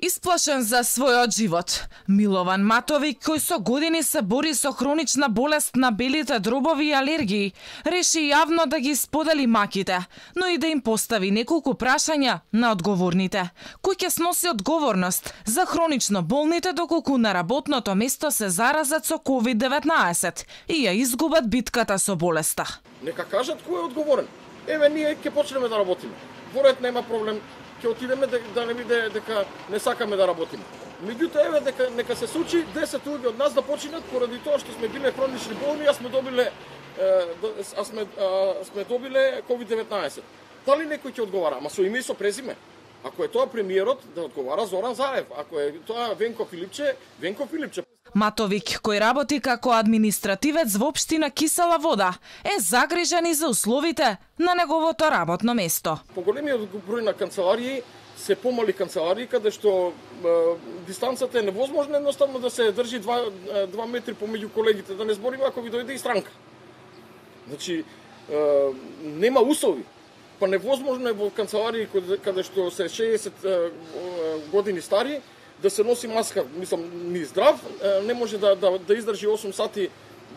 Исплашен за својот живот, Милован Матовик, кој со години се бори со хронична болест на белите дробови и алергии, реши јавно да ги сподели маките, но и да им постави неколку прашања на одговорните. Кој ќе сноси одговорност за хронично болните доколку на работното место се заразат со COVID-19 и ја изгубат битката со болеста? Нека кажат кој е одговорен. Еве, ние ќе почнеме да работиме. Во ред нема проблем. Ќе отидеме да не биде дека не сакаме да работиме. Меѓутоа, еве, нека се случи 10 луѓе од нас да починат поради тоа што сме биле хронични болни, а сме добиле COVID-19. Дали некој ќе одговара? Ама со име и со презиме. Ако е тоа премиерот, да одговара Зоран Заев. Ако е тоа Венко Филипче, Венко Филипче. Матовик, кој работи како административец во општина Кисела Вода, е загрижен и за условите на неговото работно место. Поголемиот број на канцеларии се помали канцеларии каде што дистанцата е невозможна едноставно да се држи 2 метри помеѓу колегите, да не збориме ако ви дојде и странка. Значи, нема услови. Па невозможно е во канцеларии каде што се 60 години стари да се носи маска, мислам, ни здрав, не може да издржи 8 сати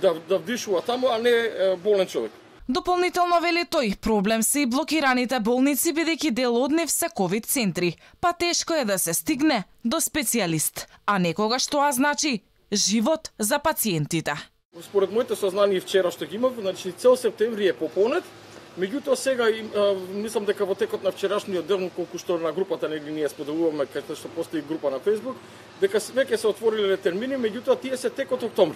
да вдишува таму, а не болен човек. Дополнително вели тој, проблем се и блокираните болници, бидејќи дел од нив се ковид центри, па тешко е да се стигне до специјалист, а некогаш тоа значи живот за пациентите. Според моите сознанија вчера што ги имав, значи цел септември е попълнет. Меѓутоа сега мислам дека во текот на вчерашниот ден, колку што на групата ние споделуваме, кај што постои група на Facebook, дека веќе се отвориле термини, меѓутоа тие се текот октомври.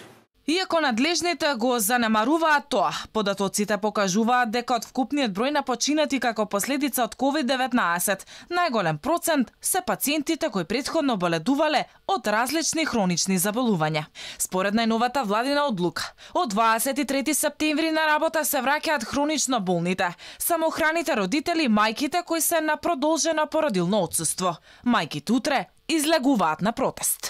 Иако надлежните го занемаруваат тоа, податоците покажуваат дека од вкупниот број на починати како последица од COVID-19, најголем процент се пациентите кои претходно боледувале од различни хронични заболувања. Според најновата владина одлука, од 23 септември на работа се враќаат хронично болните, самоохраните родители и мајките кои се на продолжено породилно отсуство. Мајките утре излегуваат на протест.